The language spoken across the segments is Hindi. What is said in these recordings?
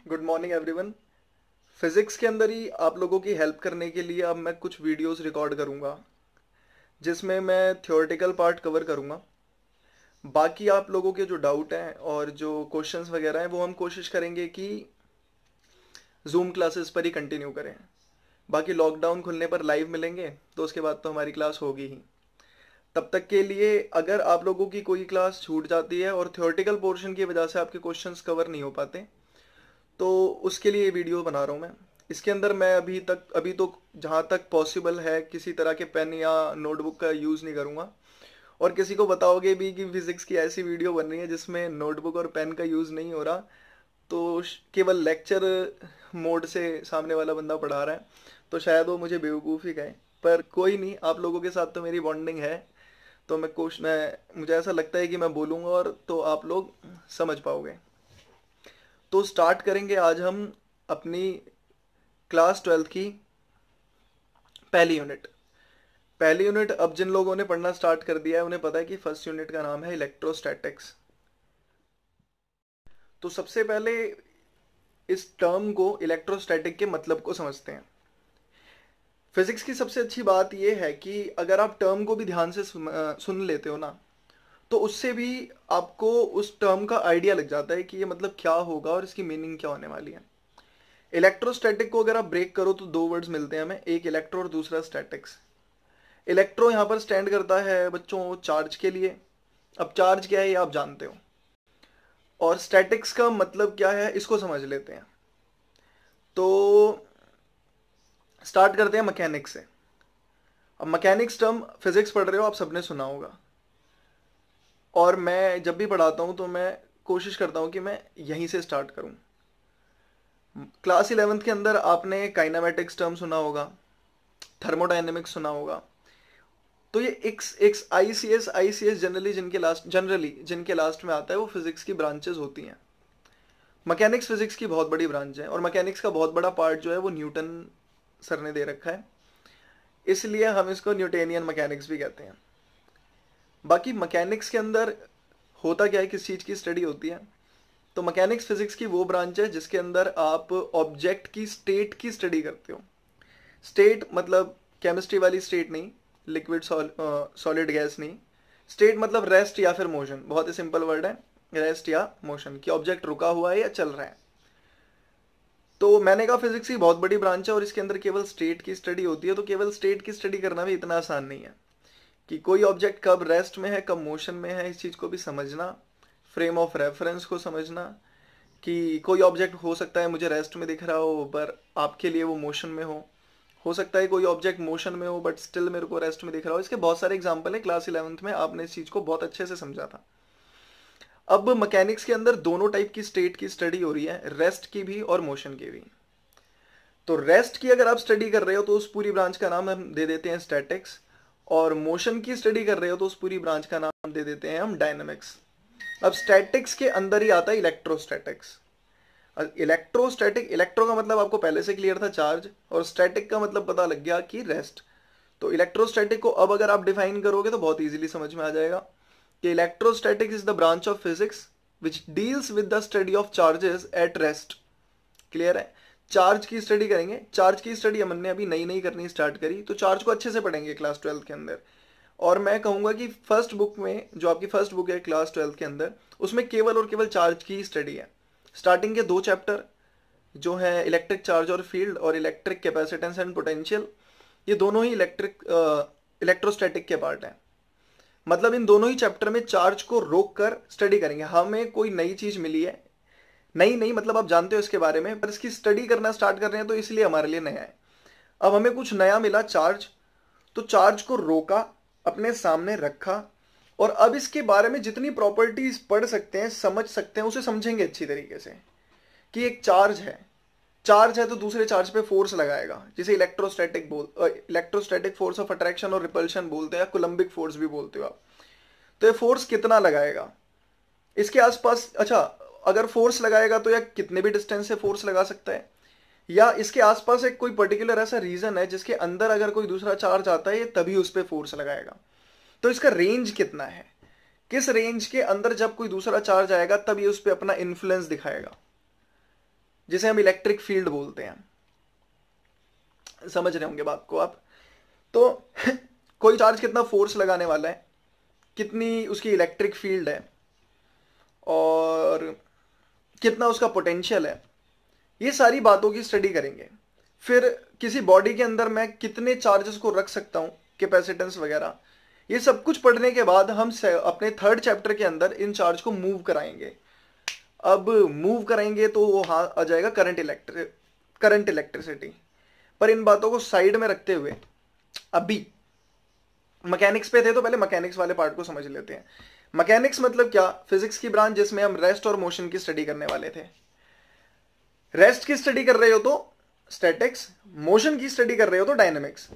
Good morning everyone. फिज़िक्स के अंदर ही आप लोगों की हेल्प करने के लिए अब मैं कुछ वीडियोस रिकॉर्ड करूँगा जिसमें मैं थ्योरेटिकल पार्ट कवर करूँगा। बाकी आप लोगों के जो डाउट हैं और जो क्वेश्चंस वगैरह हैं वो हम कोशिश करेंगे कि जूम क्लासेस पर ही कंटिन्यू करें। बाकी लॉकडाउन खुलने पर लाइव मिलेंगे तो उसके बाद तो हमारी क्लास होगी ही। तब तक के लिए अगर आप लोगों की कोई क्लास छूट जाती है और थ्योरेटिकल पोर्शन की वजह से आपके क्वेश्चंस कवर नहीं हो पाते तो उसके लिए ये वीडियो बना रहा हूँ मैं। इसके अंदर मैं अभी तो जहाँ तक पॉसिबल है किसी तरह के पेन या नोटबुक का यूज़ नहीं करूँगा। और किसी को बताओगे भी कि फिज़िक्स की ऐसी वीडियो बन रही है जिसमें नोटबुक और पेन का यूज़ नहीं हो रहा तो केवल लेक्चर मोड से सामने वाला बंदा पढ़ा रहा है तो शायद वो मुझे बेवकूफ़ ही कहे। पर कोई नहीं, आप लोगों के साथ तो मेरी बॉन्डिंग है तो मैं मुझे ऐसा लगता है कि मैं बोलूँगा और तो आप लोग समझ पाओगे। तो स्टार्ट करेंगे आज हम अपनी क्लास 12th की पहली यूनिट। पहली यूनिट अब जिन लोगों ने पढ़ना स्टार्ट कर दिया है उन्हें पता है कि फर्स्ट यूनिट का नाम है इलेक्ट्रोस्टैटिक्स। तो सबसे पहले इस टर्म को इलेक्ट्रोस्टैटिक के मतलब को समझते हैं। फिजिक्स की सबसे अच्छी बात यह है कि अगर आप टर्म को भी ध्यान से सुन लेते हो ना तो उससे भी आपको उस टर्म का आइडिया लग जाता है कि ये मतलब क्या होगा और इसकी मीनिंग क्या होने वाली है। इलेक्ट्रोस्टैटिक को अगर आप ब्रेक करो तो दो वर्ड्स मिलते हैं हमें, एक इलेक्ट्रो और दूसरा स्टैटिक्स। इलेक्ट्रो यहाँ पर स्टैंड करता है बच्चों चार्ज के लिए। अब चार्ज क्या है ये आप जानते हो। और स्टैटिक्स का मतलब क्या है इसको समझ लेते हैं। तो स्टार्ट करते हैं मैकेनिक्स से। अब मैकेनिक्स टर्म फिजिक्स पढ़ रहे हो आप सबने सुना होगा और मैं जब भी पढ़ाता हूँ तो मैं कोशिश करता हूँ कि मैं यहीं से स्टार्ट करूँ। क्लास 11th के अंदर आपने काइनेमेटिक्स टर्म सुना होगा, थर्मोडायनेमिक्स सुना होगा। तो ये एक्स एक्स आई सी एस जनरली जिनके लास्ट में आता है वो फिजिक्स की ब्रांचेस होती हैं। मैकेनिक्स फिजिक्स की बहुत बड़ी ब्रांच है और मैकेनिक्स का बहुत बड़ा पार्ट जो है वो न्यूटन सर ने दे रखा है, इसलिए हम इसको न्यूटेनियन मैकेनिक्स भी कहते हैं। बाकी मैकेनिक्स के अंदर होता क्या है, किस चीज़ की स्टडी होती है। तो मैकेनिक्स फिजिक्स की वो ब्रांच है जिसके अंदर आप ऑब्जेक्ट की स्टेट की स्टडी करते हो। स्टेट मतलब केमिस्ट्री वाली स्टेट नहीं, लिक्विड सॉलिड गैस नहीं। स्टेट मतलब रेस्ट या फिर मोशन, बहुत ही सिंपल वर्ड है, रेस्ट या मोशन कि ऑब्जेक्ट रुका हुआ है या चल रहा है। तो मैंने कहा फिजिक्स की बहुत बड़ी ब्रांच है और इसके अंदर केवल स्टेट की स्टडी होती है। तो केवल स्टेट की स्टडी करना भी इतना आसान नहीं है कि कोई ऑब्जेक्ट कब रेस्ट में है कब मोशन में है, इस चीज़ को भी समझना, फ्रेम ऑफ रेफरेंस को समझना कि कोई ऑब्जेक्ट हो सकता है मुझे रेस्ट में दिख रहा हो पर आपके लिए वो मोशन में हो सकता है कोई ऑब्जेक्ट मोशन में हो बट स्टिल मेरे को रेस्ट में दिख रहा हो। इसके बहुत सारे एग्जांपल है, क्लास 11th में आपने इस चीज़ को बहुत अच्छे से समझा था। अब मैकेनिक्स के अंदर दोनों टाइप की स्टेट की स्टडी हो रही है, रेस्ट की भी और मोशन की भी। तो रेस्ट की अगर आप स्टडी कर रहे हो तो उस पूरी ब्रांच का नाम हम दे देते हैं स्टैटिक्स, और मोशन की स्टडी कर रहे हो तो उस पूरी ब्रांच का नाम दे देते हैं हम डायनेमिक्स। अब स्टैटिक्स के अंदर ही आता है इलेक्ट्रोस्टैटिक्स। इलेक्ट्रोस्टैटिक, इलेक्ट्रो का मतलब आपको पहले से क्लियर था चार्ज, और स्टैटिक का मतलब पता लग गया कि रेस्ट। तो इलेक्ट्रोस्टैटिक को अब अगर आप डिफाइन करोगे तो बहुत इजीली समझ में आ जाएगा कि electrostatic is the branch of physics which deals with the study of charges at rest. Clear है, चार्ज की स्टडी करेंगे। चार्ज की स्टडी हमने अभी नई नई करनी स्टार्ट करी तो चार्ज को अच्छे से पढ़ेंगे क्लास 12th के अंदर। और मैं कहूंगा कि फर्स्ट बुक में, जो आपकी फर्स्ट बुक है क्लास 12th के अंदर, उसमें केवल और केवल चार्ज की स्टडी है। स्टार्टिंग के दो चैप्टर जो है इलेक्ट्रिक चार्ज और फील्ड और इलेक्ट्रिक कैपेसिटेंस एंड पोटेंशियल, ये दोनों ही इलेक्ट्रोस्टैटिक के पार्ट हैं। मतलब इन दोनों ही चैप्टर में चार्ज को रोक कर स्टडी करेंगे। हमें कोई नई चीज मिली है, नई नहीं मतलब आप जानते हो इसके बारे में पर इसकी स्टडी करना स्टार्ट कर रहे हैं तो इसलिए हमारे लिए नया है। अब हमें कुछ नया मिला चार्ज, तो चार्ज को रोका, अपने सामने रखा, और अब इसके बारे में जितनी प्रॉपर्टीज पढ़ सकते हैं समझ सकते हैं उसे समझेंगे अच्छी तरीके से कि एक चार्ज है। चार्ज है तो दूसरे चार्ज पे फोर्स लगाएगा जिसे इलेक्ट्रोस्टैटिक फोर्स ऑफ अट्रैक्शन और रिपल्शन बोलते हैं, या कोलम्बिक फोर्स भी बोलते हो आप। तो ये फोर्स कितना लगाएगा इसके आसपास, अच्छा अगर फोर्स लगाएगा तो या कितने भी डिस्टेंस से फोर्स लगा सकता है, या इसके आसपास एक कोई पर्टिकुलर ऐसा रीजन है जिसके अंदर अगर कोई दूसरा चार्ज आता है तभी उस पर फोर्स लगाएगा। तो इसका रेंज कितना है, किस रेंज के अंदर जब कोई दूसरा चार्ज आएगा तब ये उस पर अपना इन्फ्लुएंस दिखाएगा। जिसे हम इलेक्ट्रिक फील्ड बोलते हैं। समझ रहे होंगे बात को आप। तो कोई चार्ज कितना फोर्स लगाने वाला है, कितनी उसकी इलेक्ट्रिक फील्ड है, और कितना उसका पोटेंशियल है, ये सारी बातों की स्टडी करेंगे। फिर किसी बॉडी के अंदर मैं कितने चार्जेस को रख सकता हूँ, कैपेसिटेंस वगैरह, ये सब कुछ पढ़ने के बाद हम अपने थर्ड चैप्टर के अंदर इन चार्ज को मूव कराएंगे। अब मूव कराएंगे तो वो आ जाएगा करंट इलेक्ट्रिसिटी। पर इन बातों को साइड में रखते हुए अभी मैकेनिक्स पे थे तो पहले मैकेनिक्स वाले पार्ट को समझ लेते हैं। मैकेनिक्स मतलब क्या? फिजिक्स की ब्रांच जिसमें हम रेस्ट और मोशन की स्टडी करने वाले थे। रेस्ट की स्टडी कर रहे हो तो स्टैटिक्स, मोशन की स्टडी कर रहे हो तो डायनेमिक्स।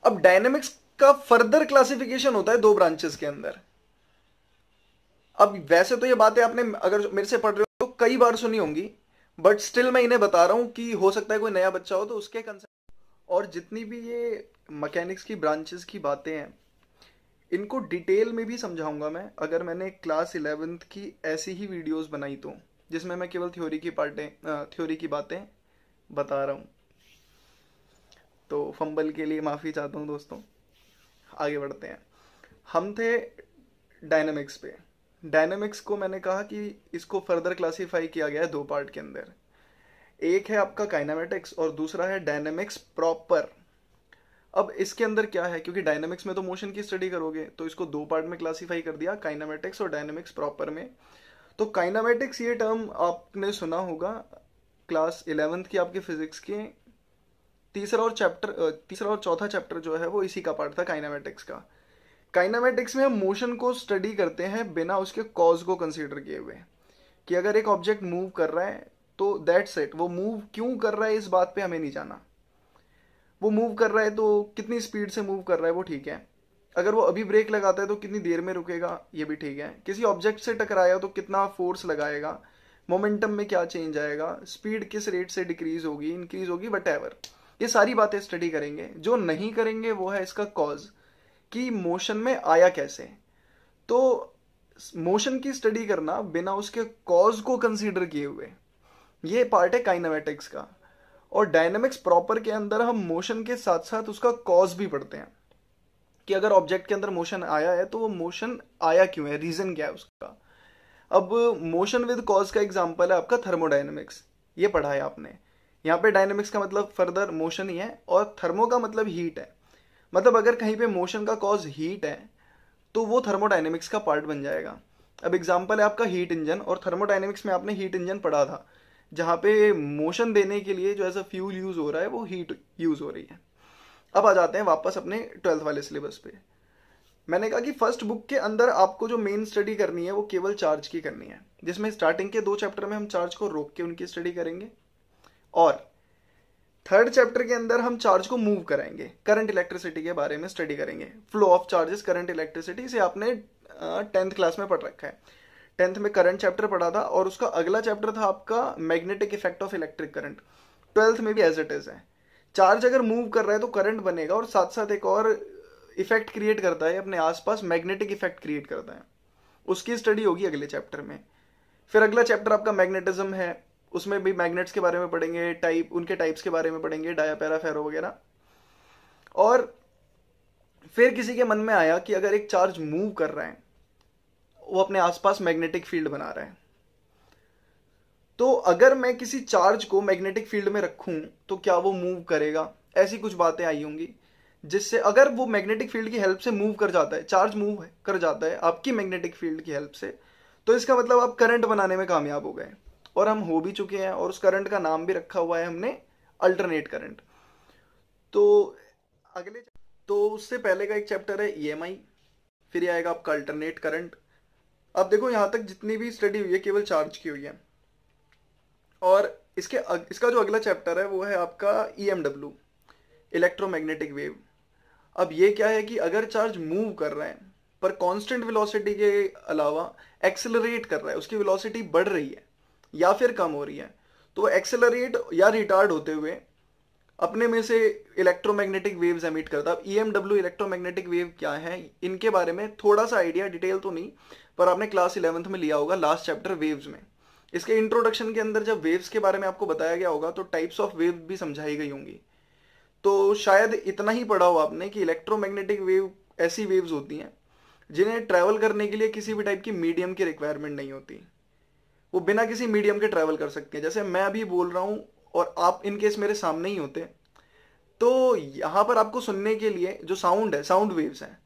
अब डायनेमिक्स का फर्दर क्लासिफिकेशन होता है दो ब्रांचेस के अंदर। अब वैसे तो ये बातें आपने अगर मेरे से पढ़ रहे हो तो कई बार सुनी होंगी, बट स्टिल मैं इन्हें बता रहा हूं कि हो सकता है कोई नया बच्चा हो तो उसके कंसेप्ट। और जितनी भी ये मैकेनिक्स की ब्रांचेस की बातें हैं, इनको डिटेल में भी समझाऊंगा मैं, अगर मैंने क्लास 11th की ऐसी ही वीडियोस बनाई तो, जिसमें मैं केवल थ्योरी की बातें बता रहा हूँ। तो फंबल के लिए माफ़ी चाहता हूँ दोस्तों। आगे बढ़ते हैं। हम थे डायनेमिक्स पे। डायनेमिक्स को मैंने कहा कि इसको फर्दर क्लासीफाई किया गया है दो पार्ट के अंदर। एक है आपका काइनेमेटिक्स और दूसरा है डायनेमिक्स प्रॉपर। अब इसके अंदर क्या है, क्योंकि डायनेमिक्स में तो मोशन की स्टडी करोगे, तो इसको दो पार्ट में क्लासीफाई कर दिया, काइनेमेटिक्स और डायनेमिक्स प्रॉपर में। तो काइनेमेटिक्स ये टर्म आपने सुना होगा क्लास 11th की आपके फिजिक्स के तीसरा और चौथा चैप्टर जो है वो इसी का पार्ट था, काइनेमेटिक्स का। काइनेमेटिक्स में हम मोशन को स्टडी करते हैं बिना उसके कॉज को कंसीडर किए हुए, कि अगर एक ऑब्जेक्ट मूव कर रहा है तो दैट्स इट। वो मूव क्यों कर रहा है इस बात पे हमें नहीं जाना। वो मूव कर रहा है तो कितनी स्पीड से मूव कर रहा है वो ठीक है, अगर वो अभी ब्रेक लगाता है तो कितनी देर में रुकेगा ये भी ठीक है, किसी ऑब्जेक्ट से टकराया तो कितना फोर्स लगाएगा, मोमेंटम में क्या चेंज आएगा, स्पीड किस रेट से डिक्रीज होगी, इंक्रीज होगी, वटएवर, ये सारी बातें स्टडी करेंगे। जो नहीं करेंगे वो है इसका कॉज, कि मोशन में आया कैसे। तो मोशन की स्टडी करना बिना उसके कॉज को कंसीडर किए हुए, ये पार्ट है काइनेमेटिक्स का। और डायनेमिक्स प्रॉपर के अंदर हम मोशन के साथ साथ उसका कॉज भी पढ़ते हैं, कि अगर ऑब्जेक्ट के अंदर मोशन आया है तो वो मोशन आया क्यों है, रीजन क्या है उसका। अब मोशन विद कॉज का एग्जांपल है आपका थर्मोडायनेमिक्स, ये पढ़ा है आपने। यहाँ पे डायनेमिक्स का मतलब फर्दर मोशन ही है, और थर्मो का मतलब हीट है। मतलब अगर कहीं पे मोशन का कॉज हीट है तो वो थर्मोडायनेमिक्स का पार्ट बन जाएगा। अब एग्जांपल है आपका हीट इंजन, और थर्मोडायनेमिक्स में आपने हीट इंजन पढ़ा था, जहाँ पे मोशन देने के लिए जो एज अ फ्यूल यूज हो रहा है वो हीट यूज हो रही है। अब आ जाते हैं वापस अपने 12th वाले सिलेबस पे। मैंने कहा कि फर्स्ट बुक के अंदर आपको जो मेन स्टडी करनी है वो केवल चार्ज की करनी है, जिसमें स्टार्टिंग के 2 चैप्टर में हम चार्ज को रोक के उनकी स्टडी करेंगे, और थर्ड चैप्टर के अंदर हम चार्ज को मूव कराएंगे, करंट इलेक्ट्रिसिटी के बारे में स्टडी करेंगे। Flow of charges, current electricity, इसे आपने 10th क्लास में पढ़ रखा है। 10th में करंट चैप्टर पढ़ा था, और उसका अगला चैप्टर था आपका magnetic effect of electric current. 12th में भी एज इट इज है। चार्ज अगर मूव कर रहा है तो करंट बनेगा, और साथ साथ एक और इफेक्ट क्रिएट करता है अपने आसपास, मैग्नेटिक इफेक्ट क्रिएट करता है। उसकी स्टडी होगी अगले चैप्टर में। फिर अगला चैप्टर आपका मैग्नेटिज्म है, उसमें भी मैग्नेट्स के बारे में पढ़ेंगे, उनके टाइप्स के बारे में पढ़ेंगे, डाया, पैरा, फेरो वगैरह। और फिर किसी के मन में आया कि अगर एक चार्ज मूव कर रहा है, वो अपने आसपास मैग्नेटिक फील्ड बना रहा है, तो अगर मैं किसी चार्ज को मैग्नेटिक फील्ड में रखूं तो क्या वो मूव करेगा। ऐसी कुछ बातें आई होंगी, जिससे अगर वो मैग्नेटिक फील्ड की हेल्प से मूव कर जाता है, चार्ज मूव कर जाता है आपकी मैग्नेटिक फील्ड की हेल्प से, तो इसका मतलब आप करंट बनाने में कामयाब हो गए, और हम हो भी चुके हैं। और उस करंट का नाम भी रखा हुआ है हमने, अल्टरनेट करंट। तो उससे पहले का एक चैप्टर है EMI, फिर ये आएगा आपका अल्टरनेट करंट। अब देखो यहाँ तक जितनी भी स्टडी हुई है केवल चार्ज की हुई है, और इसका जो अगला चैप्टर है वो है आपका EMW, इलेक्ट्रोमैग्नेटिक वेव। अब ये क्या है कि अगर चार्ज मूव कर रहा है पर कांस्टेंट वेलोसिटी के अलावा एक्सेलरेट कर रहा है, उसकी वेलोसिटी बढ़ रही है या फिर कम हो रही है, तो एक्सेलरेट या रिटार्ड होते हुए अपने में से इलेक्ट्रोमैग्नेटिक वेव्स एमिट करता है। अब EMW इलेक्ट्रोमैग्नेटिक वेव क्या है, इनके बारे में थोड़ा सा आइडिया, डिटेल तो नहीं, पर आपने क्लास 11th में लिया होगा लास्ट चैप्टर वेव्स में, इसके इंट्रोडक्शन के अंदर जब वेव्स के बारे में आपको बताया गया होगा तो टाइप्स ऑफ वेव भी समझाई गई होंगी। तो शायद इतना ही पढ़ा हो आपने कि इलेक्ट्रोमैग्नेटिक वेव ऐसी वेव्स होती हैं जिन्हें ट्रैवल करने के लिए किसी भी टाइप की मीडियम की रिक्वायरमेंट नहीं होती। वो बिना किसी मीडियम के ट्रैवल कर सकती हैं। जैसे मैं अभी बोल रहा हूँ और आप इन केस मेरे सामने ही होते, तो यहाँ पर आपको सुनने के लिए जो साउंड है, साउंड वेव्स हैं,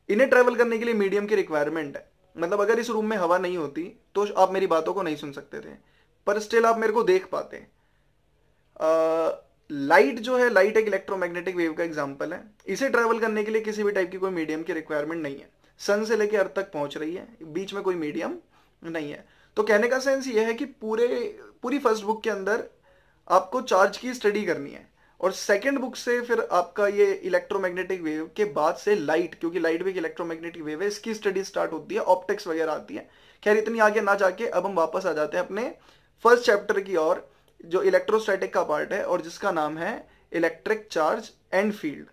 इन्हें ट्रैवल करने के लिए मीडियम की रिक्वायरमेंट है। मतलब अगर इस रूम में हवा नहीं होती तो आप मेरी बातों को नहीं सुन सकते थे, पर स्टिल आप मेरे को देख पाते। लाइट जो है, लाइट एक इलेक्ट्रोमैग्नेटिक वेव का एग्जांपल है। इसे ट्रैवल करने के लिए किसी भी टाइप की कोई मीडियम की रिक्वायरमेंट नहीं है। सन से लेकर अर्थ तक पहुंच रही है, बीच में कोई मीडियम नहीं है। तो कहने का सेंस ये है कि पूरी फर्स्ट बुक के अंदर आपको चार्ज की स्टडी करनी है, और सेकंड बुक से फिर आपका ये इलेक्ट्रोमैग्नेटिक वेव के बाद से लाइट, क्योंकि लाइट भी एक इलेक्ट्रोमैग्नेटिक वेव है, इसकी स्टडी स्टार्ट होती है, ऑप्टिक्स वगैरह आती है। खैर इतनी आगे ना जाके अब हम वापस आ जाते हैं अपने फर्स्ट चैप्टर की ओर, जो इलेक्ट्रोस्टैटिक का पार्ट है और जिसका नाम है इलेक्ट्रिक चार्ज एंड फील्ड।